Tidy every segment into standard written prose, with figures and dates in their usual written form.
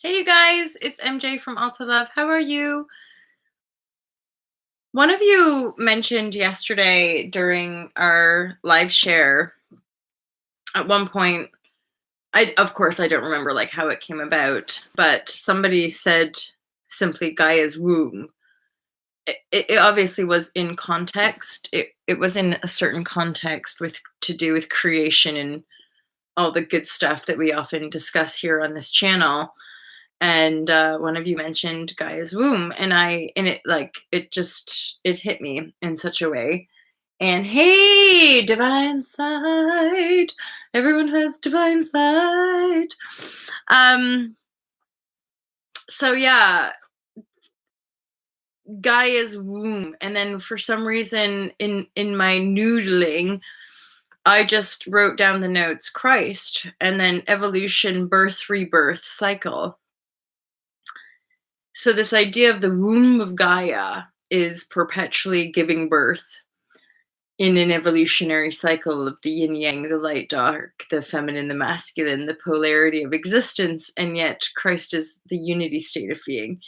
Hey you guys, it's MJ from Love. How are you? One of you mentioned yesterday during our live share at one point, of course I don't remember like how it came about, but somebody said simply Gaia's womb. It obviously was in context. It was in a certain context with to do with creation and all the good stuff that we often discuss here on this channel. And one of you mentioned Gaia's womb, and it hit me in such a way. And hey, divine side, everyone has divine side. So yeah, Gaia's womb, and then for some reason in my noodling, I just wrote down the notes Christ, and then evolution, birth, rebirth, cycle. So this idea of the womb of Gaia is perpetually giving birth in an evolutionary cycle of the yin yang, the light dark, the feminine, the masculine, the polarity of existence, and yet Christ is the unity state of being.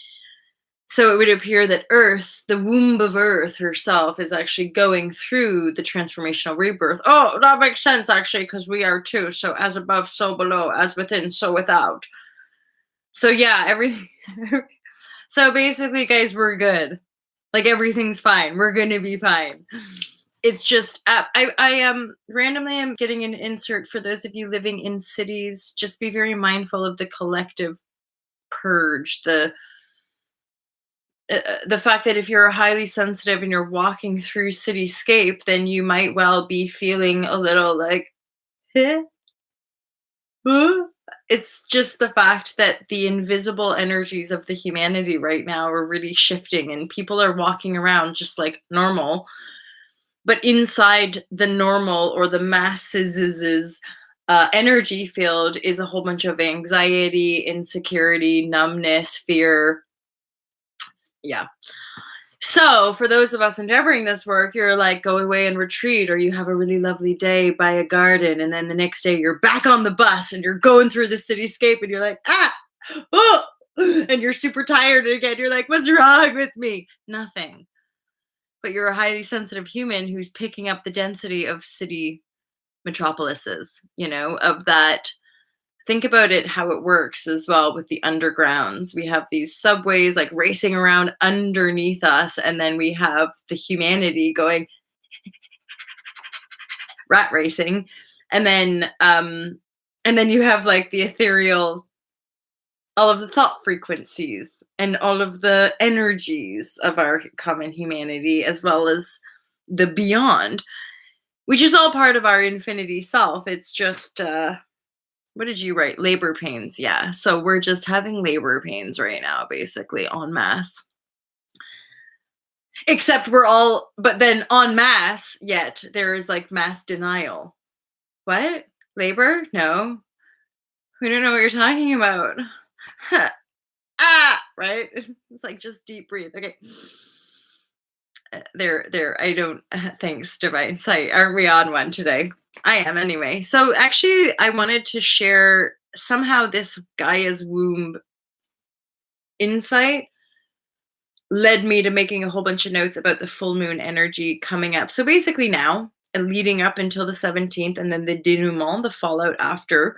So it would appear that Earth, the womb of Earth herself, is actually going through the transformational rebirth. Oh, that makes sense actually, because we are too. So as above, so below, as within, so without. So yeah, everything. So basically, guys, we're good. Like everything's fine. We're gonna be fine. It's just I randomly am getting an insert for those of you living in cities. Just be very mindful of the collective purge. The fact that if you're highly sensitive and you're walking through cityscape, then you might well be feeling a little like, eh? Huh? It's just the fact that the invisible energies of the humanity right now are really shifting, and people are walking around just like normal, but inside the normal or the masses energy field is a whole bunch of anxiety, insecurity, numbness, fear. Yeah. So for those of us endeavoring this work, you're like, go away and retreat, or you have a really lovely day by a garden, and then the next day you're back on the bus and you're going through the cityscape and you're like, oh, and you're super tired again. You're like, what's wrong with me? Nothing. But you're a highly sensitive human who's picking up the density of city metropolises, of that. Think about it, how it works as well with the undergrounds. We have these subways like racing around underneath us, and then we have the humanity going rat racing, and then you have like the ethereal, all of the thought frequencies and all of the energies of our common humanity, as well as the beyond, which is all part of our infinity self. It's just what did you write? Labor pains. Yeah. So we're just having labor pains right now, basically en masse. Except but then en masse, yet there is like mass denial. What? Labor? No. We don't know what you're talking about. Right? It's like just deep breathe. Okay. There. I don't, thanks, Divine Sight. Aren't we on one today? I am anyway. So actually, I wanted to share somehow this Gaia's womb insight led me to making a whole bunch of notes about the full moon energy coming up. So basically now, and leading up until the 17th, and then the denouement, the fallout after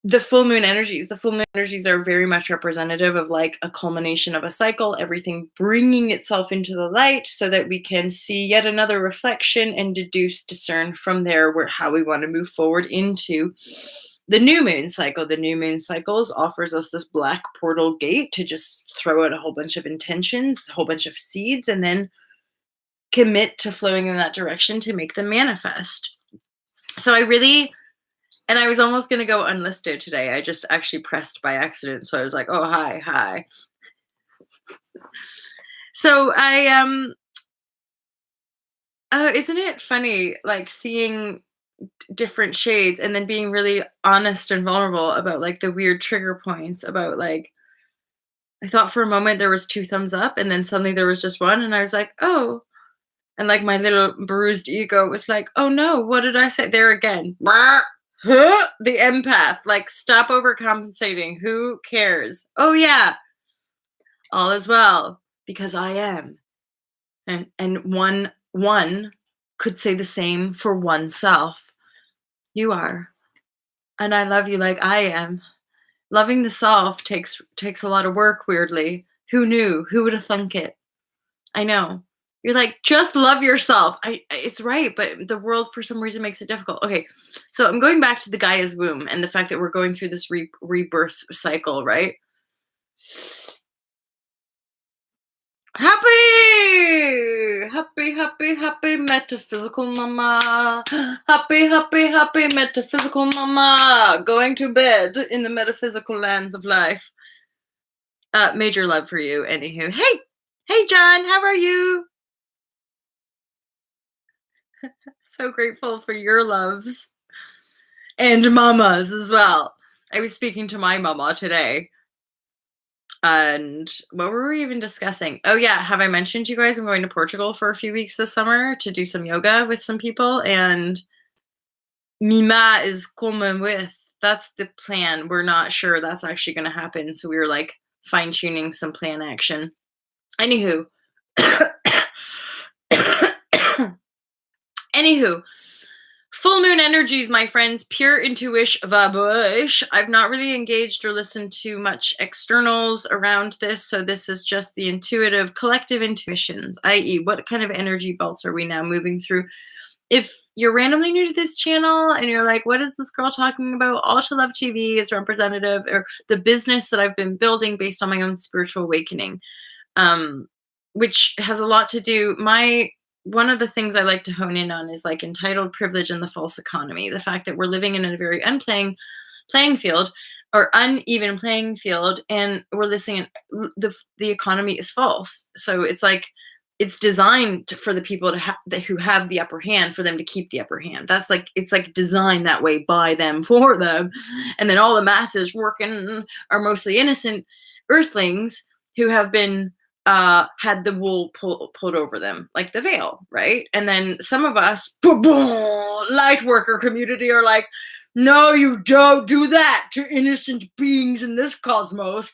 the full moon energies. The full moon energies are very much representative of like a culmination of a cycle, everything bringing itself into the light so that we can see yet another reflection and discern from there how we want to move forward into the new moon cycle. The new moon cycles offers us this black portal gate to just throw out a whole bunch of intentions, a whole bunch of seeds, and then commit to flowing in that direction to make them manifest. So I was almost going to go unlisted today. I just actually pressed by accident. So I was like, oh, hi. So isn't it funny, like seeing different shades and then being really honest and vulnerable about like the weird trigger points about like, I thought for a moment there was 2 thumbs up and then suddenly there was just one. And I was like, oh, and like my little bruised ego was like, oh no, what did I say there again? Huh? The empath, like, stop overcompensating. Who cares? Oh, yeah, all is well because I am. And one could say the same for oneself. You are, and I love you like I am. Loving the self takes a lot of work, weirdly. Who knew? Who would have thunk it? I know. You're like, "Just love yourself." It's right, but the world for some reason makes it difficult. Okay, so I'm going back to the Gaia's womb and the fact that we're going through this rebirth cycle, right? Happy! Happy, happy, happy metaphysical mama. Happy, happy, happy metaphysical mama. Going to bed in the metaphysical lands of life. Major love for you, anywho. Hey, John, how are you? So grateful for your loves and mamas as well. I was speaking to my mama today. And what were we even discussing? Oh, yeah. Have I mentioned you guys I'm going to Portugal for a few weeks this summer to do some yoga with some people? And Mima is coming with. That's the plan. We're not sure that's actually going to happen. So we were like fine tuning some plan action. Anywho, anywho, full moon energies, my friends, pure intuition vibrashe. I've not really engaged or listened to much externals around this, so this is just the intuitive collective intuitions, i.e., what kind of energy belts are we now moving through? If you're randomly new to this channel and you're like, what is this girl talking about? All to Love TV is representative, or the business that I've been building based on my own spiritual awakening, um, which has a lot to do. One of the things I like to hone in on is like entitled privilege and the false economy. The fact that we're living in a very playing field or uneven playing field, and we're listening. The economy is false, so it's like it's designed for the people who have the upper hand, for them to keep the upper hand. That's like it's like designed that way by them for them, and then all the masses working are mostly innocent earthlings who have been had the wool pulled over them, like the veil, right? And then some of us, light worker community, are like, no, you don't do that to innocent beings in this cosmos.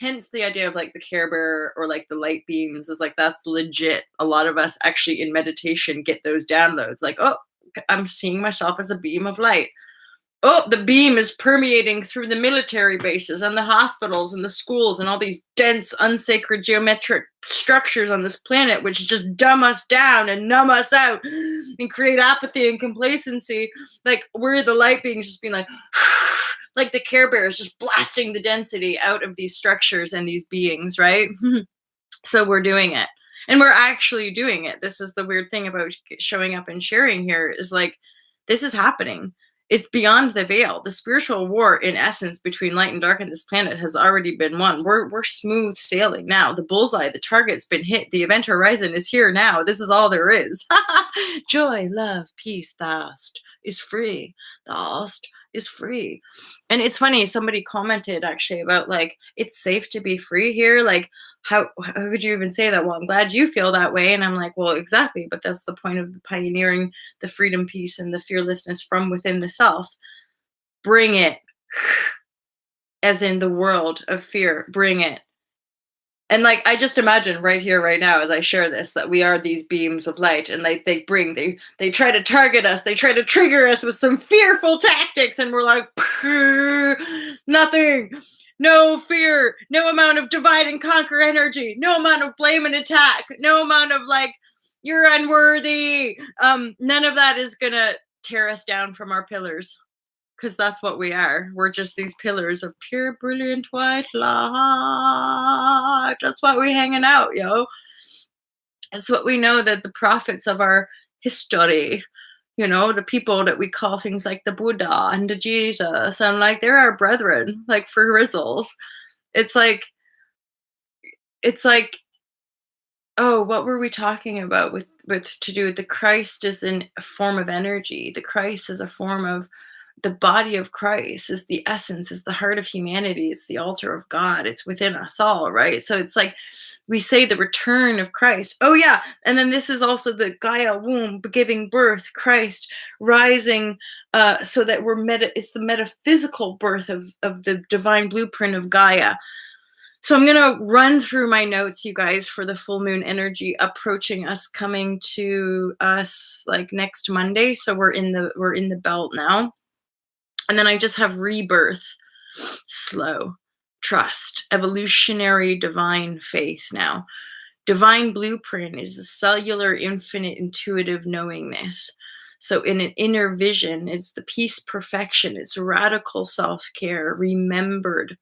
Hence the idea of like the Care Bear or like the light beams is like, that's legit. A lot of us actually in meditation get those downloads, like, oh, I'm seeing myself as a beam of light. Oh, the beam is permeating through the military bases and the hospitals and the schools and all these dense, unsacred geometric structures on this planet, which just dumb us down and numb us out and create apathy and complacency. Like, we're the light beings just being like the Care Bears just blasting the density out of these structures and these beings, right? So we're doing it. And we're actually doing it. This is the weird thing about showing up and sharing here, is like, this is happening. It's beyond the veil. The spiritual war, in essence, between light and dark on this planet has already been won. We're smooth sailing now. The bullseye, the target's been hit. The event horizon is here now. This is all there is. Joy, love, peace, thirst is free. Thirst is free. And it's funny, somebody commented actually about like, it's safe to be free here. Like, how could you even say that? Well, I'm glad you feel that way. And I'm like, well, exactly. But that's the point of the pioneering the freedom, peace, and the fearlessness from within the self. Bring it. As in the world of fear, bring it. And like, I just imagine right here, right now, as I share this, that we are these beams of light, and like they try to target us, they try to trigger us with some fearful tactics, and we're like, nothing, no fear, no amount of divide and conquer energy, no amount of blame and attack, no amount of like, you're unworthy. None of that is gonna tear us down from our pillars. Because that's what we are. We're just these pillars of pure, brilliant white light. That's why we hanging out, yo. That's what we know, that the prophets of our history, the people that we call things like the Buddha and the Jesus, and like, they're our brethren, like, for rizzles. It's like, oh, what were we talking about with to do with the Christ is a form of energy. The Christ is a form of the body of Christ is the essence, is the heart of humanity, it's the altar of God, it's within us all, right? So it's like we say the return of Christ. Oh yeah, and then this is also the Gaia womb giving birth, Christ rising, so that it's the metaphysical birth of the divine blueprint of Gaia. So I'm gonna run through my notes, you guys, for the full moon energy approaching us, coming to us like next Monday. So we're in the belt now. And then I just have rebirth, slow, trust, evolutionary divine faith now. Divine blueprint is a cellular, infinite, intuitive knowingness. So, in an inner vision, it's the peace perfection, it's radical self care, remembered,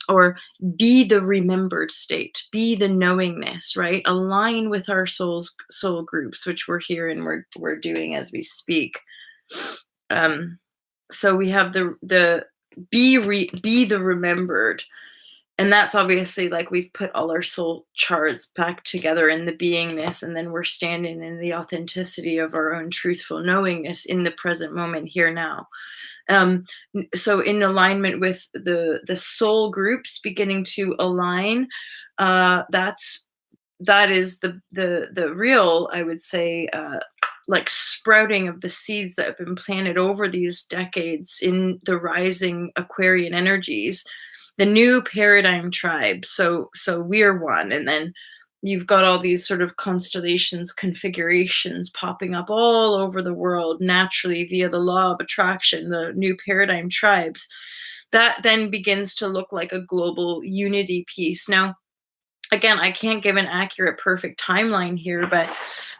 or be the remembered state, be the knowingness, right? Align with our soul groups, which we're here and we're doing as we speak. So we have the be the remembered, and that's obviously like we've put all our soul charts back together in the beingness, and then we're standing in the authenticity of our own truthful knowingness in the present moment here now. So in alignment with the soul groups beginning to align, that is the real, I would say, like sprouting of the seeds that have been planted over these decades in the rising Aquarian energies, the new paradigm tribe. So we're one, and then you've got all these sort of constellations, configurations popping up all over the world naturally via the law of attraction, the new paradigm tribes. That then begins to look like a global unity piece. Now, again, I can't give an accurate, perfect timeline here, but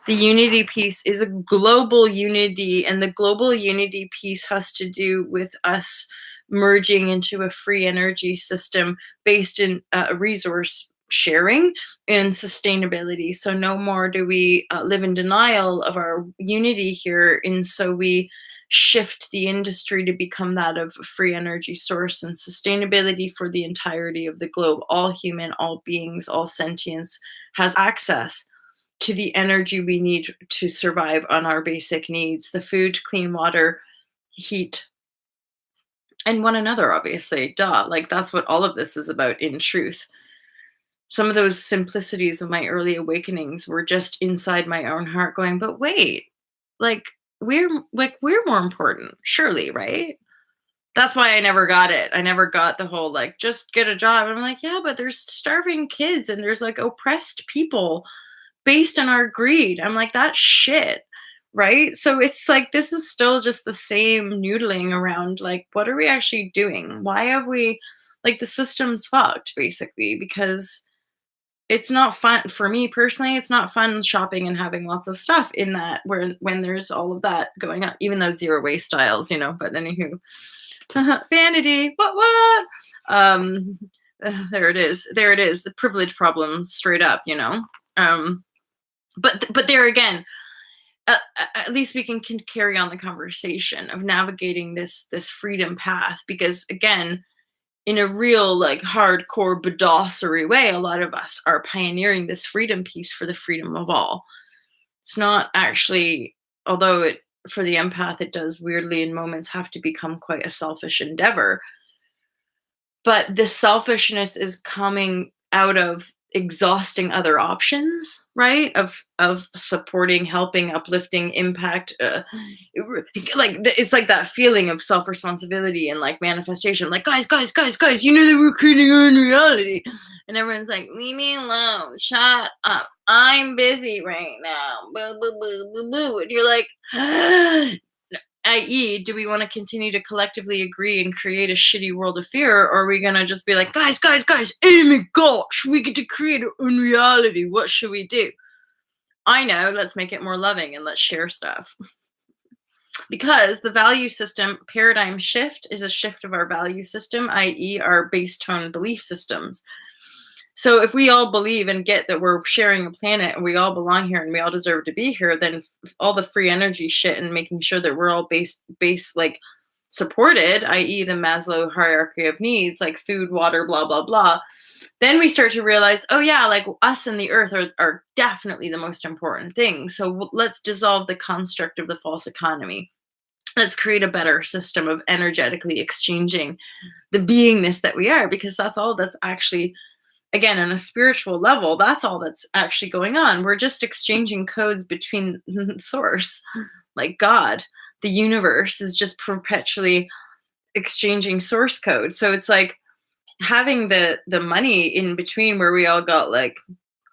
the unity piece is a global unity, and the global unity piece has to do with us merging into a free energy system based in resource sharing and sustainability. So no more do we live in denial of our unity here, and so we shift the industry to become that of a free energy source and sustainability for the entirety of the globe. All human, all beings, all sentience has access to the energy we need to survive on our basic needs: the food, clean water, heat, and one another, obviously. Duh. Like, that's what all of this is about in truth. Some of those simplicities of my early awakenings were just inside my own heart going, but wait, like, we're more important, surely, right? That's why I never got it. I never got the whole like just get a job. I'm like, yeah, but there's starving kids and there's like oppressed people based on our greed. I'm like, that's shit. Right. So it's like this is still just the same noodling around like, what are we actually doing? Why have we like the system's fucked basically? Because it's not fun for me personally. It's not fun shopping and having lots of stuff in that where when there's all of that going on, even those zero waste styles, but anywho, vanity, what? Um, there it is. There it is. The privilege problems straight up, but there again, at least we can carry on the conversation of navigating this freedom path, because again, in a real like hardcore badassery way, a lot of us are pioneering this freedom piece for the freedom of all. It's not actually, although it for the empath it does weirdly in moments have to become quite a selfish endeavor, but the selfishness is coming out of exhausting other options, right? Of supporting, helping, uplifting, impact, it's like that feeling of self-responsibility and like manifestation, like guys, that we're creating our own reality, and everyone's like, leave me alone, shut up, I'm busy right now, boo boo boo boo boo, and you're like i.e., do we want to continue to collectively agree and create a shitty world of fear, or are we going to just be like, guys, oh my gosh, we get to create our own reality. What should we do? I know, let's make it more loving and let's share stuff. Because the value system paradigm shift is a shift of our value system, i.e., our base tone belief systems. So if we all believe and get that we're sharing a planet and we all belong here and we all deserve to be here, then all the free energy shit and making sure that we're all base like supported, i.e. the Maslow hierarchy of needs, like food, water, blah, blah, blah. Then we start to realize, oh yeah, like us and the earth are definitely the most important thing. So let's dissolve the construct of the false economy. Let's create a better system of energetically exchanging the beingness that we are, because that's all that's actually, again, on a spiritual level, that's all that's actually going on. We're just exchanging codes between source, like God. The universe is just perpetually exchanging source code. So it's like having the money in between, where we all got like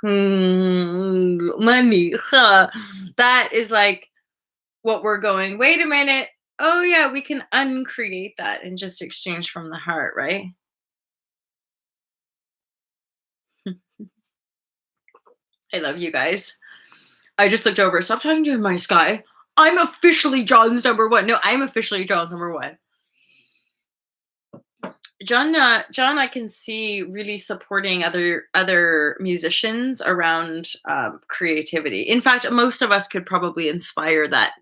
money, huh, that is like what we're going, wait a minute, oh yeah, we can uncreate that and just exchange from the heart, right? I love you guys. I just looked over. Stop talking to my sky. I'm officially John's number one. No, I'm officially John's number one. John, I can see really supporting other musicians around creativity. In fact, most of us could probably inspire that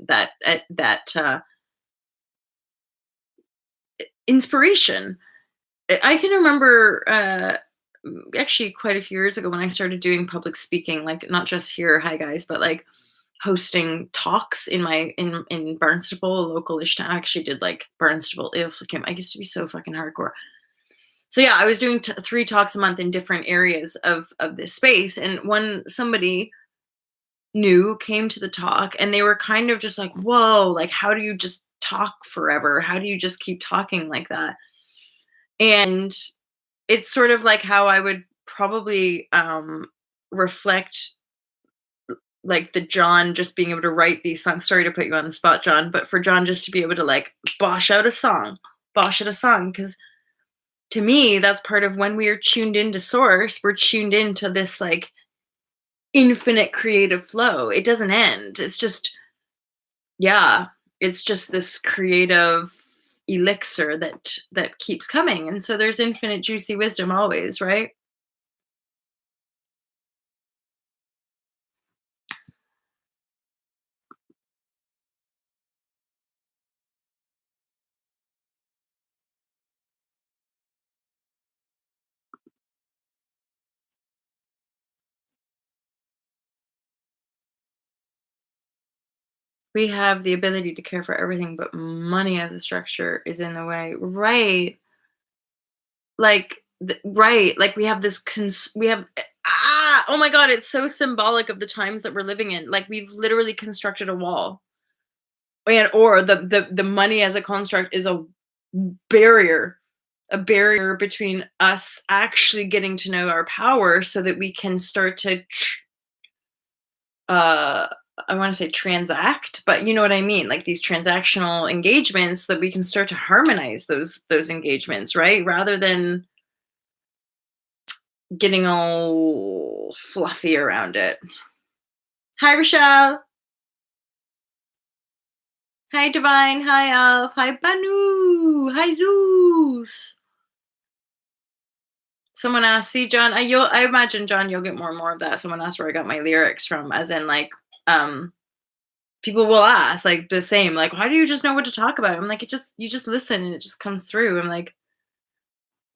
inspiration. I can remember actually quite a few years ago when I started doing public speaking, like not just here, hi guys, but like hosting talks in my in Barnstable, a localish town. I actually did like Barnstable. I used to be so fucking hardcore. So yeah, I was doing 3 talks a month in different areas of this space, and when somebody new came to the talk, and they were kind of just like, "Whoa, like how do you just talk forever? How do you just keep talking like that?" And it's sort of like how I would probably reflect like the John just being able to write these songs. Sorry to put you on the spot, John, but for John just to be able to like bosh out a song, because to me, that's part of when we are tuned into source, we're tuned into this like infinite creative flow. It doesn't end. It's just, yeah, it's just this creative elixir that keeps coming. And so there's infinite juicy wisdom always, right? We have the ability to care for everything, but money as a structure is in the way. Right. Like right, like we have this we have oh my god, it's so symbolic of the times that we're living in. Like we've literally constructed a wall. And or the money as a construct is barrier a barrier between us actually getting to know our power, so that we can start to uh I want to say transact, but you know what I mean, like these transactional engagements, that we can start to harmonize those engagements, right? Rather than getting all fluffy around it. Hi, Rochelle. Hi, Divine. Hi, Alf. Hi, Banu. Hi, Zeus. Someone asked, see, John, I imagine, John, you'll get more and more of that. Someone asked where I got my lyrics from, as in, like, um, people will ask, like, the same, like, why do you just know what to talk about? I'm like, you just listen and it just comes through. I'm like,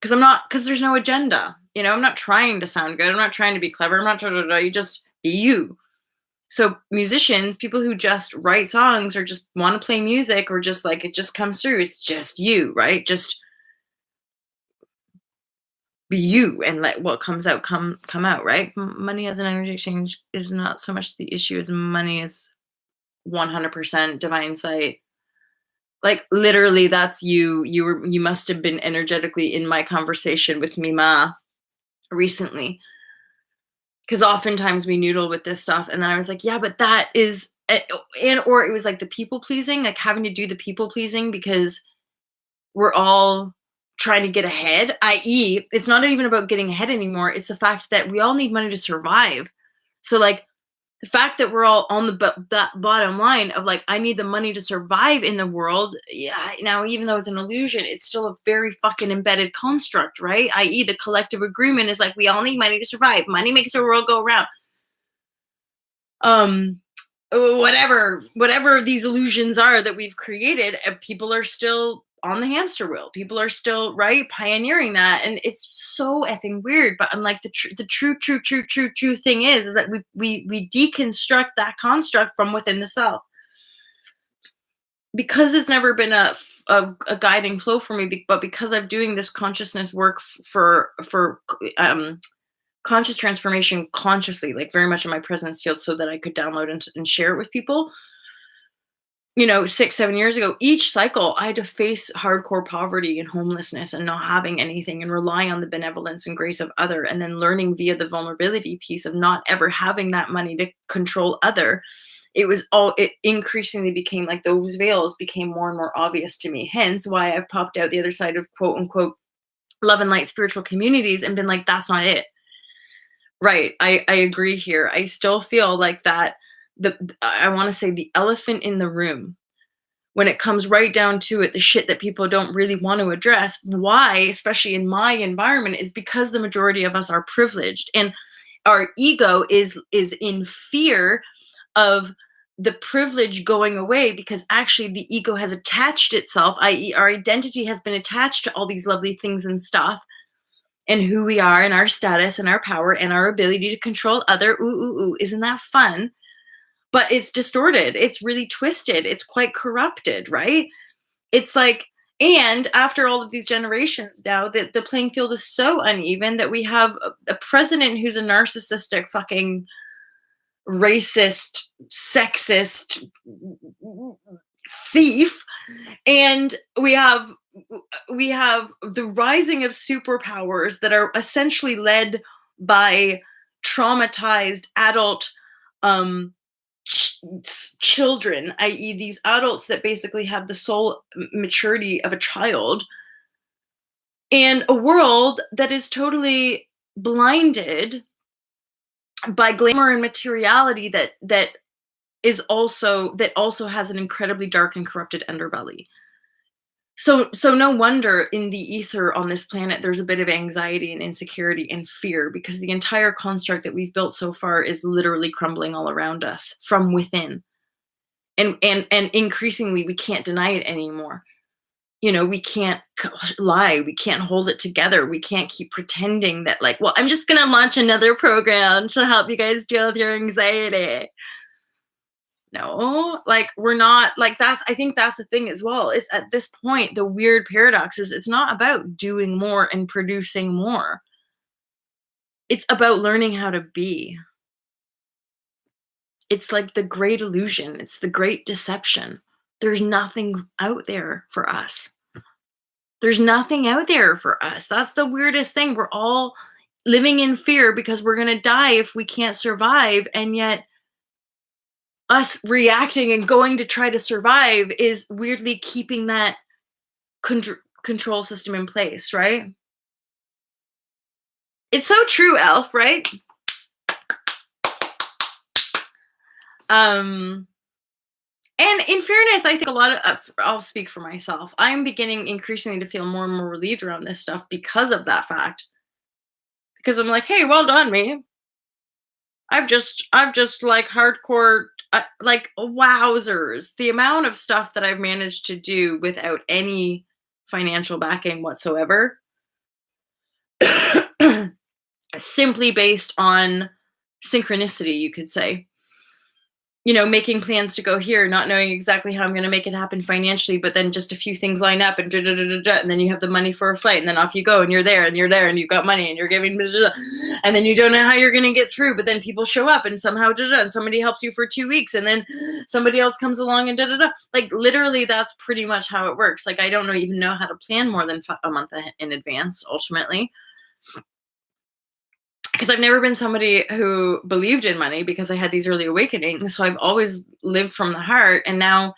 because there's no agenda. I'm not trying to sound good. I'm not trying to be clever. I'm not, you just be you. So musicians, people who just write songs or just want to play music, or just like it just comes through, it's just you, right? Just be you and let what comes out come out, right? Money as an energy exchange is not so much the issue as money is 100% divine sight. Like literally, that's you. You must have been energetically in my conversation with Mima recently, because oftentimes we noodle with this stuff, and then I was like, yeah, but that is and or it was like the people pleasing, like having to do the people pleasing because we're all trying to get ahead, i.e., it's not even about getting ahead anymore, it's the fact that we all need money to survive. So like the fact that we're all on that bottom line of like, I need the money to survive in the world. Yeah, now even though it's an illusion, it's still a very fucking embedded construct, right? I.e., the collective agreement is like, we all need money to survive. Money makes the world go around. Um, whatever these illusions are that we've created, people are still on the hamster wheel. People are still right pioneering that, and it's so effing weird. But I'm like, the true thing is that we deconstruct that construct from within the self. because it's never been a guiding flow for me, but because I'm doing this consciousness work for conscious transformation consciously, like very much in my presence field, so that I could download and share it with people. 6, 7 years ago, each cycle, I had to face hardcore poverty and homelessness and not having anything and relying on the benevolence and grace of other, and then learning via the vulnerability piece of not ever having that money to control other. It increasingly became like those veils became more and more obvious to me. Hence why I've popped out the other side of quote unquote love and light spiritual communities and been like, that's not it. Right. I agree here. I still feel like that I want to say the elephant in the room, when it comes right down to it, the shit that people don't really want to address, why, especially in my environment, is because the majority of us are privileged, and our ego is in fear of the privilege going away, because actually the ego has attached itself, i.e. our identity has been attached to all these lovely things and stuff, and who we are and our status and our power and our ability to control other. Ooh, ooh, ooh, isn't that fun? But it's distorted. It's really twisted. It's quite corrupted, right? It's like, and after all of these generations now, that the playing field is so uneven that we have a president who's a narcissistic fucking racist, sexist thief, and we have the rising of superpowers that are essentially led by traumatized adult um children, i.e. these adults that basically have the soul maturity of a child, and a world that is totally blinded by glamour and materiality that also has an incredibly dark and corrupted underbelly. So no wonder in the ether on this planet there's a bit of anxiety and insecurity and fear, because the entire construct that we've built so far is literally crumbling all around us from within. And increasingly we can't deny it anymore. We can't lie, we can't hold it together, we can't keep pretending that, like, well, I'm just going to launch another program to help you guys deal with your anxiety. No, like, we're not, like, I think that's the thing as well. It's at this point, the weird paradox is it's not about doing more and producing more. It's about learning how to be. It's like the great illusion. It's the great deception. There's nothing out there for us. There's nothing out there for us. That's the weirdest thing. We're all living in fear because we're going to die if we can't survive. And yet us reacting and going to try to survive is weirdly keeping that control system in place, right? It's so true, Elf, right? And in fairness, I think a lot of, I'll speak for myself, I'm beginning increasingly to feel more and more relieved around this stuff because of that fact. Because I'm like, hey, well done, me. I've just like hardcore, like, wowzers, the amount of stuff that I've managed to do without any financial backing whatsoever, simply based on synchronicity, you could say. Making plans to go here, not knowing exactly how I'm going to make it happen financially, but then just a few things line up and and then you have the money for a flight, and then off you go, and you're there and you've got money and you're giving, and then you don't know how you're going to get through, but then people show up and somehow and somebody helps you for 2 weeks, and then somebody else comes along and like, literally that's pretty much how it works. Like, I don't even know how to plan more than a month in advance ultimately, because I've never been somebody who believed in money, because I had these early awakenings. So I've always lived from the heart. And now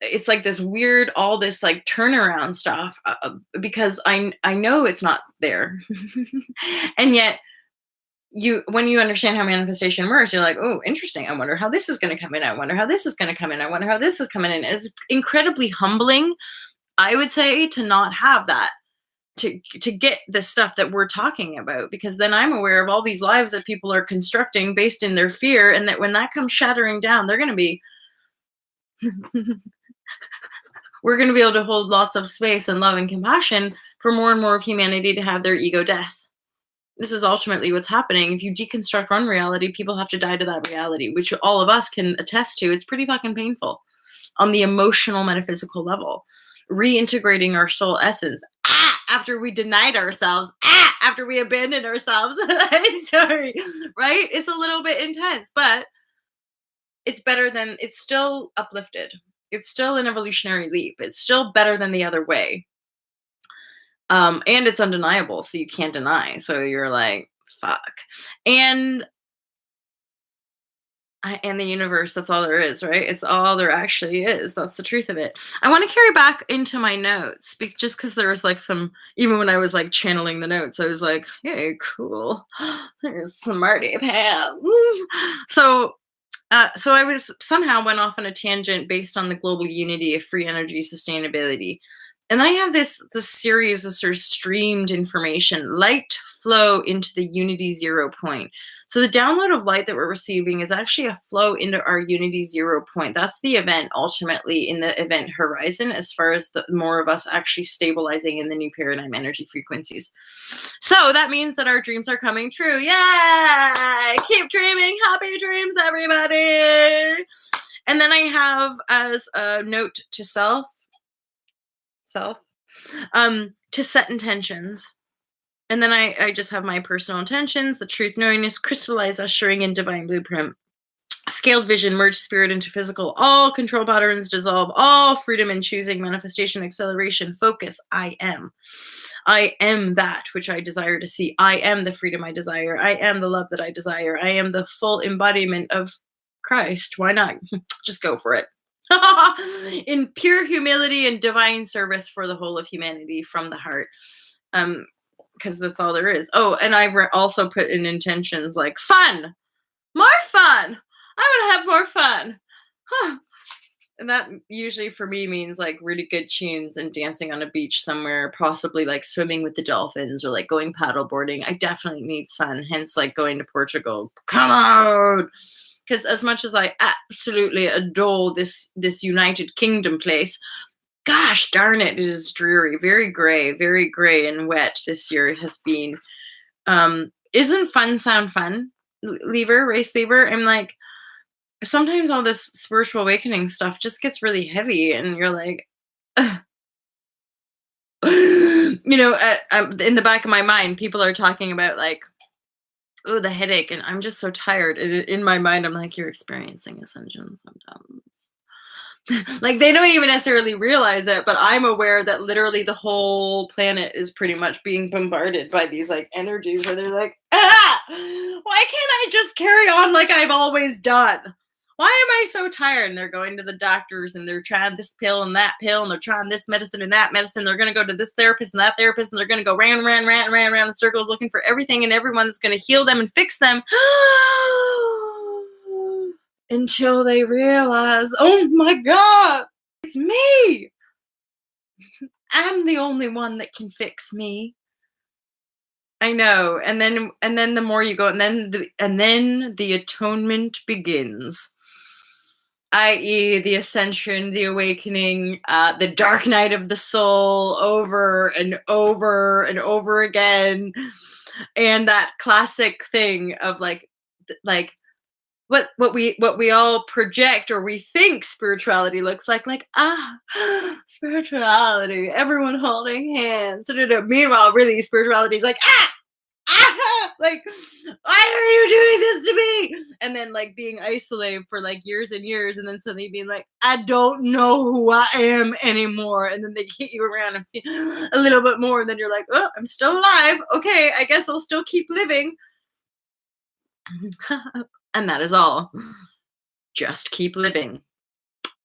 it's like this weird, all this like turnaround stuff, because I know it's not there. And yet when you understand how manifestation works, you're like, oh, interesting. I wonder how this is going to come in. I wonder how this is going to come in. I wonder how this is coming in. It's incredibly humbling, I would say, to not have that. To get the stuff that we're talking about, because then I'm aware of all these lives that people are constructing based in their fear, and that when that comes shattering down, they're going to be we're going to be able to hold lots of space and love and compassion for more and more of humanity to have their ego death. This is ultimately what's happening. If you deconstruct one reality, people have to die to that reality, which all of us can attest to. It's pretty fucking painful. on the emotional metaphysical level, reintegrating our soul essence after we denied ourselves, after we abandoned ourselves. Sorry, right? It's a little bit intense, but it's better than, it's still uplifted. It's still an evolutionary leap. It's still better than the other way. And it's undeniable, so you can't deny. So you're like, fuck. And and the universe, that's all there is, right? It's all there actually is. That's the truth of it. I want to carry back into my notes, just because there was like some, even when I was like channeling the notes, I was like, hey, cool. There's smarty pants. So so I was somehow went off on a tangent based on the global unity of free energy sustainability. And I have this series of sort of streamed information, light flow into the unity 0 point. So the download of light that we're receiving is actually a flow into our unity 0 point. That's the event ultimately in the event horizon, as far as the more of us actually stabilizing in the new paradigm energy frequencies. So that means that our dreams are coming true. Yay! Keep dreaming. Happy dreams, everybody. And then I have, as a note to self, to set intentions. And then I just have my personal intentions, the truth, knowingness, crystallize, ushering in divine blueprint, scaled vision, merge spirit into physical, all control patterns dissolve, all freedom in choosing, manifestation, acceleration, focus. I am that which I desire to see. I am the freedom I desire. I am the love that I desire. I am the full embodiment of Christ. Why not? Just go for it. In pure humility and divine service for the whole of humanity from the heart. Because that's all there is. Oh, and I also put in intentions like fun, more fun. I want to have more fun. And that usually for me means like really good tunes and dancing on a beach somewhere, possibly like swimming with the dolphins or like going paddleboarding. I definitely need sun, hence like going to Portugal. Come on! Because as much as I absolutely adore this United Kingdom place, gosh darn it, it is dreary, very gray and wet this year has been. Isn't fun sound fun? Race lever. I'm like, sometimes all this spiritual awakening stuff just gets really heavy, and you're like, in the back of my mind, people are talking about like, oh, the headache, and I'm just so tired. In my mind, I'm like, you're experiencing ascension sometimes. Like they don't even necessarily realize it, but I'm aware that literally the whole planet is pretty much being bombarded by these like energies where they're like, why can't I just carry on like I've always done? Why am I so tired? And they're going to the doctors and they're trying this pill and that pill and they're trying this medicine and that medicine. They're going to go to this therapist and that therapist and they're going to go round in circles looking for everything and everyone that's going to heal them and fix them. Until they realize, oh my God, it's me. I'm the only one that can fix me. I know. And then the more you go, and then the atonement begins. I.e., the ascension, the awakening, the dark night of the soul, over and over and over again. And that classic thing of like what we all project or we think spirituality looks like spirituality, everyone holding hands. Meanwhile, really, spirituality is like like, why are you doing this to me? And then like being isolated for like years and years, and then suddenly being like, I don't know who I am anymore. And then they hit you around and feel a little bit more, and then you're like, oh, I'm still alive. Okay, I guess I'll still keep living. And that is all. Just keep living.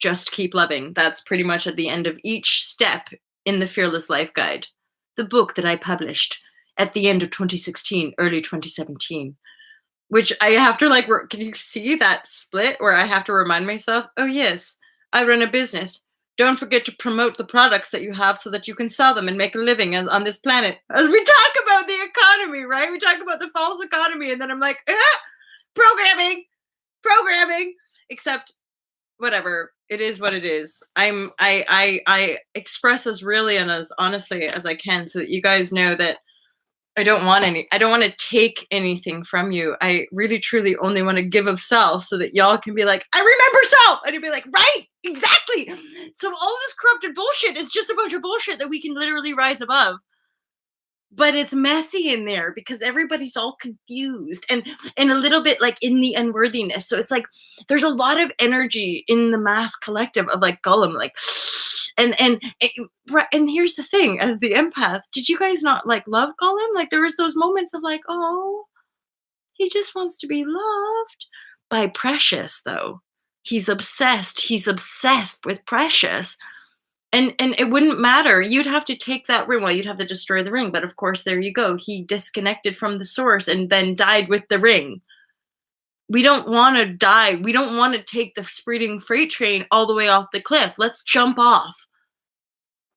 Just keep loving. That's pretty much at the end of each step in the Fearless Life Guide, the book that I published at the end of 2016, early 2017, which I have to like, can you see that split where I have to remind myself, oh yes, I run a business. Don't forget to promote the products that you have so that you can sell them and make a living on this planet. As we talk about the economy, right? We talk about the false economy, and then I'm like, programming, except whatever, it is what it is. I express as really and as honestly as I can so that you guys know that I don't want to take anything from you. I really truly only want to give of self so that y'all can be like, I remember self, and you'd be like, right, Exactly. So all this corrupted bullshit is just a bunch of bullshit that we can literally rise above. But it's messy in there because everybody's all confused and a little bit like in the unworthiness. So it's like there's a lot of energy in the mass collective of like Gollum, like and here's the thing, as the empath, did you guys not like love Gollum? Like there was those moments of like, oh, he just wants to be loved by Precious, though. He's obsessed. He's obsessed with Precious. And it wouldn't matter. You'd have to take that ring. Well, you'd have to destroy the ring, but of course, there you go. He disconnected from the source and then died with the ring. We don't want to die. We don't want to take the speeding freight train all the way off the cliff. Let's jump off.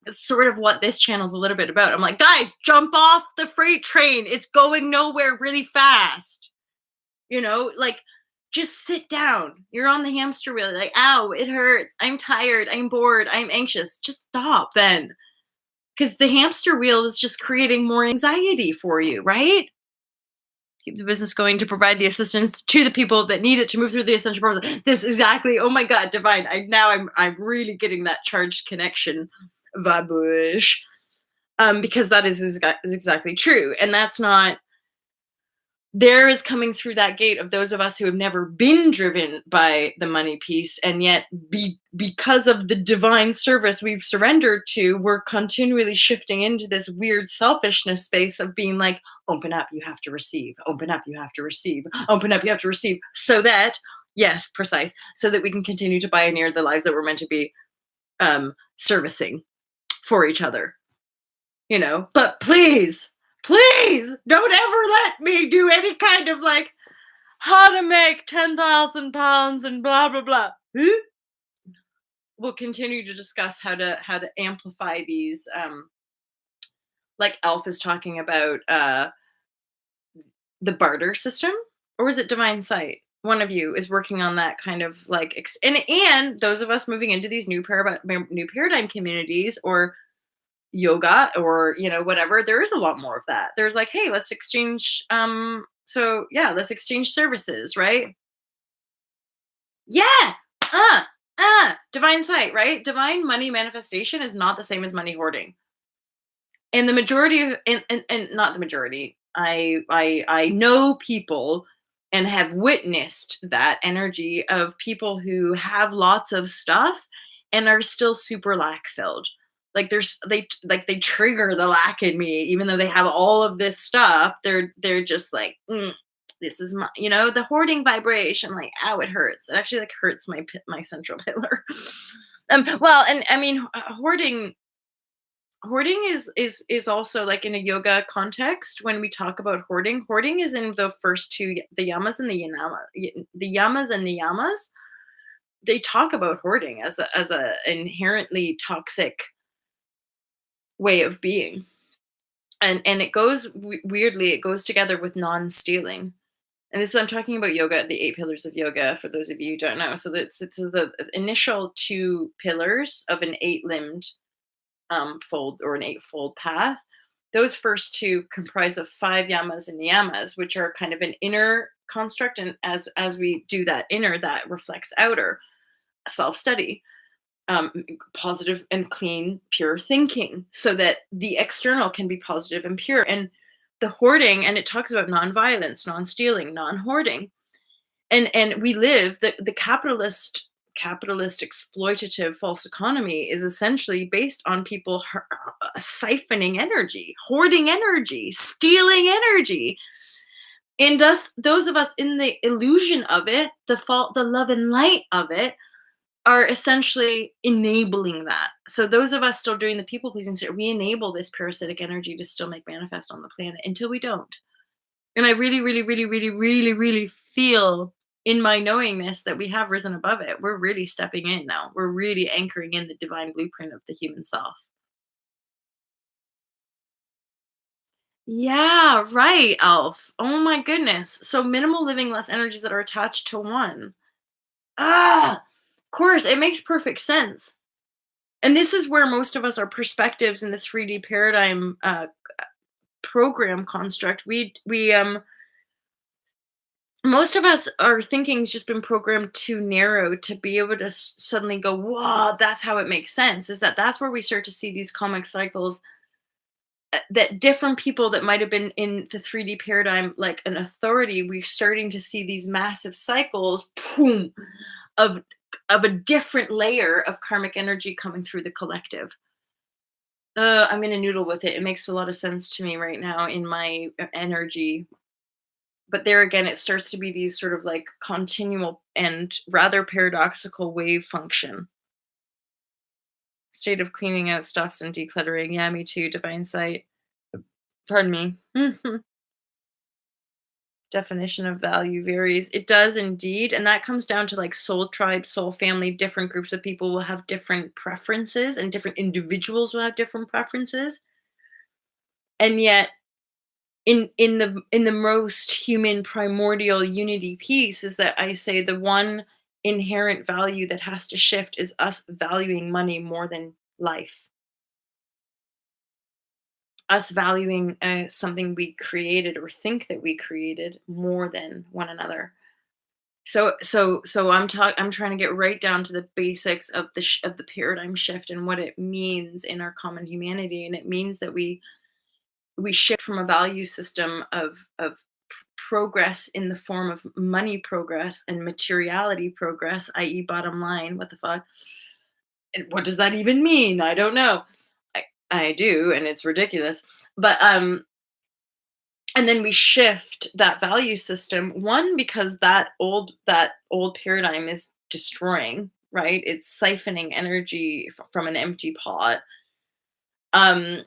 It's sort of what this channel's a little bit about. I'm like, guys, jump off the freight train. It's going nowhere really fast. Like just sit down. You're on the hamster wheel. Like, ow, it hurts. I'm tired. I'm bored. I'm anxious. Just stop then. Because the hamster wheel is just creating more anxiety for you, right? Keep the business going to provide the assistance to the people that need it to move through the essential process. This exactly. Oh my God, divine. I'm really getting that charged connection vibrashe. Because that is exactly true. And that's not there is coming through that gate of those of us who have never been driven by the money piece, and yet because of the divine service we've surrendered to, we're continually shifting into this weird selfishness space of being like, open up, you have to receive, open up, you have to receive, open up, you have to receive, so that, yes, precise, so that we can continue to pioneer the lives that we're meant to be servicing for each other. But please don't ever let me do any kind of like how to make 10,000 pounds and blah blah blah. We'll continue to discuss how to amplify these, like Elf is talking about the barter system, or was it Divine Sight? One of you is working on that kind of like and those of us moving into these new paradigm communities, or yoga, or whatever, there is a lot more of that. There's like, hey, let's exchange, so yeah, let's exchange services, right? Yeah. Divine Sight, right? Divine money manifestation is not the same as money hoarding. And the majority of, and not the majority, I know people and have witnessed that energy of people who have lots of stuff and are still super lack filled. Like they trigger the lack in me, even though they have all of this stuff. They're just like, this is my, the hoarding vibration. Like, ow, it hurts. It actually like hurts my central pillar. Well, and I mean, hoarding is also like in a yoga context. When we talk about hoarding is in the first two, the yamas and the yamas and niyamas. They talk about hoarding as a inherently toxic way of being, and it goes weirdly, it goes together with non-stealing. And this, I'm talking about yoga, the 8 pillars of yoga, for those of you who don't know. So it's the initial 2 pillars of an 8-limbed fold, or an 8-fold path. Those first 2 comprise of 5 yamas and niyamas, which are kind of an inner construct, and as we do that inner, that reflects outer self-study, positive and clean, pure thinking, so that the external can be positive and pure. And the hoarding, and it talks about non-violence, non-stealing, non-hoarding, and we live the capitalist exploitative false economy is essentially based on people siphoning energy, hoarding energy, stealing energy. And those of us in the illusion of it, the love and light of it, are essentially enabling that. So those of us still doing the people pleasing, we enable this parasitic energy to still make manifest on the planet until we don't. And I really, really, really, really, really, really feel in my knowingness that we have risen above it. We're really stepping in now. We're really anchoring in the divine blueprint of the human self. Yeah, right, Elf. Oh my goodness. So minimal living, less energies that are attached to one. Ah, of course, it makes perfect sense. And this is where most of us, our perspectives in the 3D paradigm program construct, we Most of us, our thinking's just been programmed too narrow to be able to suddenly go, "Wow, that's how it makes sense." Is that that's where we start to see these comic cycles, that different people that might have been in the 3D paradigm like an authority, we're starting to see these massive cycles, boom, of a different layer of karmic energy coming through the collective. I'm gonna noodle with it. It makes a lot of sense to me right now in my energy. But there again, it starts to be these sort of like continual and rather paradoxical wave function. State of cleaning out stuffs and decluttering. Yeah, me too. Divine sight. Pardon me. Definition of value varies. It does indeed. And that comes down to like soul tribe, soul family. Different groups of people will have different preferences, and different individuals will have different preferences. And yet, in the most human primordial unity piece is that I say the one inherent value that has to shift is us valuing money more than life. Us valuing something we created or think that we created more than one another. So I'm trying to get right down to the basics of of the paradigm shift and what it means in our common humanity, and it means that we shift from a value system of progress in the form of money progress and materiality progress, i.e., bottom line. What the fuck? And what does that even mean? I don't know. I do, and it's ridiculous. But and then we shift that value system. One, because that old paradigm is destroying, right? It's siphoning energy from an empty pot. Um,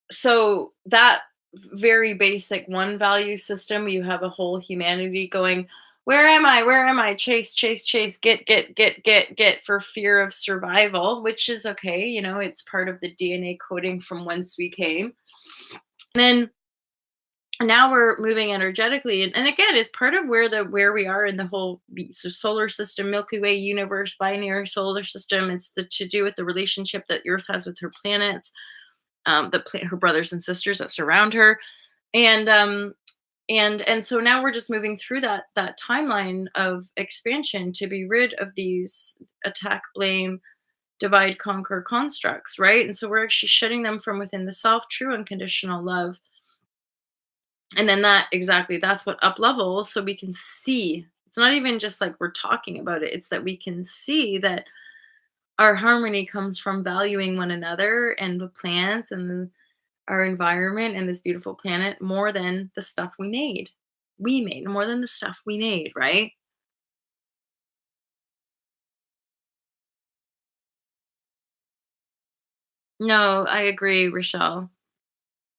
so that very basic one value system, you have a whole humanity going, where am I, chase, chase, chase, get, for fear of survival, which is okay, it's part of the DNA coding from whence we came. And then now we're moving energetically, and again, it's part of where we are in the whole solar system, Milky Way universe, binary solar system. It's to do with the relationship that Earth has with her planets, her brothers and sisters that surround her, and so now we're just moving through that timeline of expansion to be rid of these attack, blame, divide, conquer constructs, right? And so we're actually shedding them from within the self, true unconditional love. And then that's what up levels, so we can see. It's not even just like we're talking about it, it's that we can see that our harmony comes from valuing one another and the plants and our environment and this beautiful planet more than the stuff we made more than the stuff we made, right? No, I agree, Rochelle.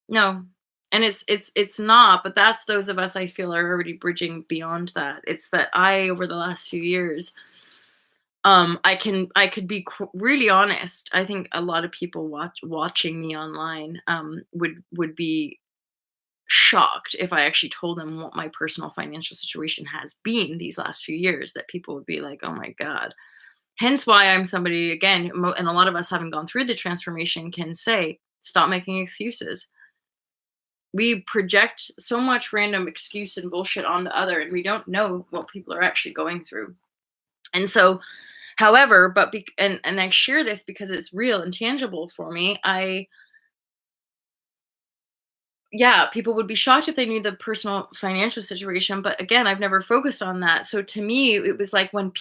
No. And it's not, but that's those of us I feel are already bridging beyond that. It's that I, over the last few years, I could be really honest. I think a lot of people watching me online would be shocked if I actually told them what my personal financial situation has been these last few years, that people would be like, "Oh my god." Hence why I'm somebody, again, and a lot of us having gone through the transformation can say, "Stop making excuses." We project so much random excuse and bullshit onto other, and we don't know what people are actually going through. And so, however, and I share this because it's real and tangible for me. Yeah, people would be shocked if they knew the personal financial situation, but again, I've never focused on that. So to me, it was like when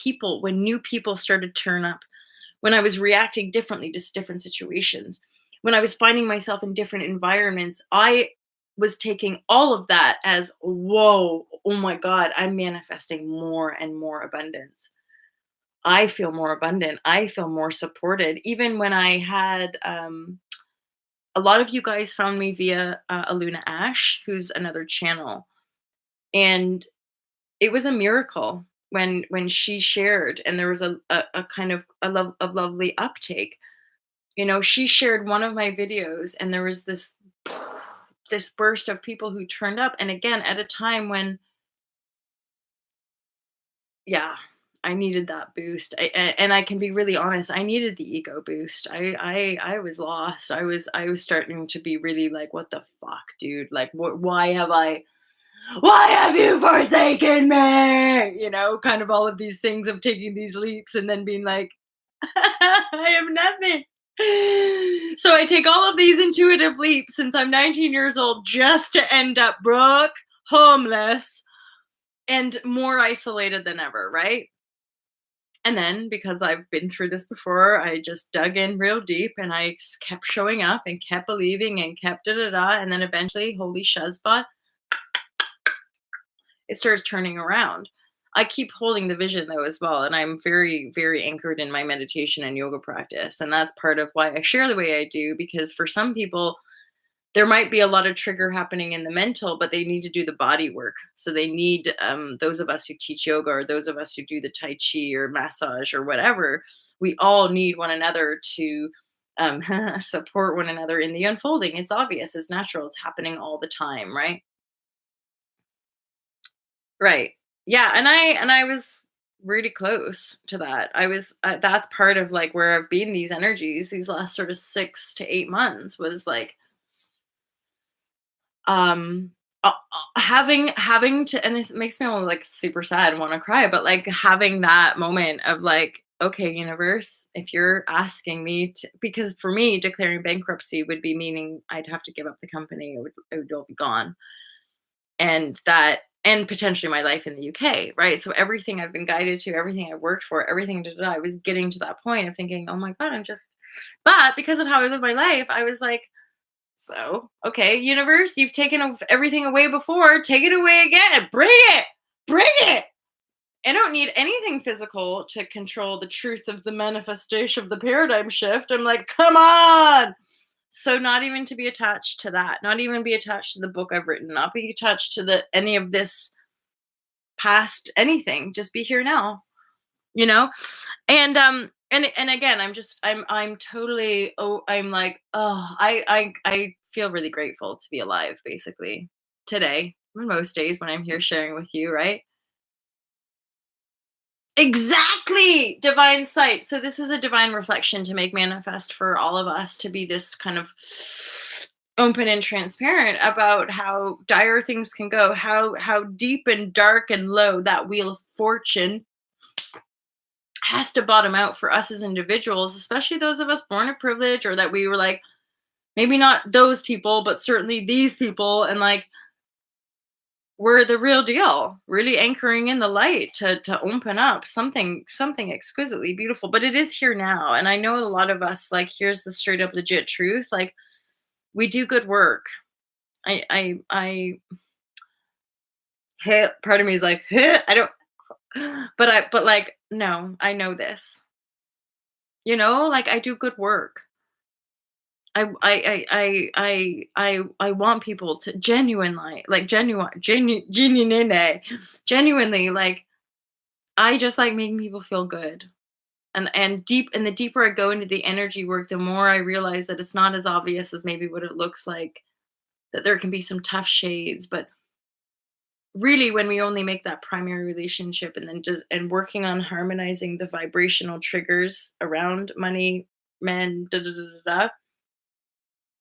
new people started to turn up, when I was reacting differently to different situations, when I was finding myself in different environments, I was taking all of that as, whoa, oh my God, I'm manifesting more and more abundance. I feel more abundant. I feel more supported. Even when I had, a lot of you guys found me via Aluna Ash, who's another channel. And it was a miracle when she shared, and there was a kind of a lovely uptake. She shared one of my videos, and there was this burst of people who turned up. And again, at a time when, yeah, I needed that boost. And I can be really honest, I needed the ego boost. I was lost. I was starting to be really like, what the fuck, dude? Like, why have I? why have you forsaken me? Kind of all of these things of taking these leaps and then being like, I am nothing. So I take all of these intuitive leaps since I'm 19 years old just to end up broke, homeless, and more isolated than ever, right? And then because I've been through this before, I just dug in real deep and kept showing up and kept believing and kept da da da. And then eventually, holy shuzbot, it starts turning around. I keep holding the vision though as well, and I'm very, very anchored in my meditation and yoga practice. And that's part of why I share the way I do, because for some people, there might be a lot of trigger happening in the mental, but they need to do the body work. So they need those of us who teach yoga or those of us who do the Tai Chi or massage or whatever, we all need one another to support one another in the unfolding. It's obvious, it's natural, it's happening all the time, right? Right. Yeah, and I was really close to that. I was that's part of like where I've been these energies these last sort of 6 to 8 months was like um having to, and it makes me all like super sad and want to cry, but like having that moment of like, okay, universe, if you're asking me to, because for me declaring bankruptcy would be meaning I'd have to give up the company, it would all be gone, and that, and potentially my life in the UK, right? So everything I've been guided to, everything I've worked for, everything da, da, da, I was getting to that point of thinking, oh my God, I'm just, but because of how I live my life, I was like, so, okay, universe, you've taken everything away before, take it away again. Bring it. Bring it. I don't need anything physical to control the truth of the manifestation of the paradigm shift. I'm like, come on. So not even to be attached to that, not even be attached to the book I've written, not be attached to the any of this past anything. Just be here now, you know? And again, I'm totally, oh, I'm like, oh, I feel really grateful to be alive basically today, most days when I'm here sharing with you, right? Exactly, divine sight. So this is a divine reflection to make manifest for all of us to be this kind of open and transparent about how dire things can go, how deep and dark and low that wheel of fortune has to bottom out for us as individuals, especially those of us born of privilege, or that we were like, maybe not those people, but certainly these people. And like, we're the real deal, really anchoring in the light to open up something exquisitely beautiful. But it is here now. And I know a lot of us, like, here's the straight up legit truth. Like, we do good work. I part of me is like, I don't, but like, no, I know this, like I do good work. I want people to genuinely, like, genuinely, like, I just like making people feel good. And the deeper I go into the energy work, the more I realize that it's not as obvious as maybe what it looks like, that there can be some tough shades, but really when we only make that primary relationship and then just and working on harmonizing the vibrational triggers around money, men, da da da da, da,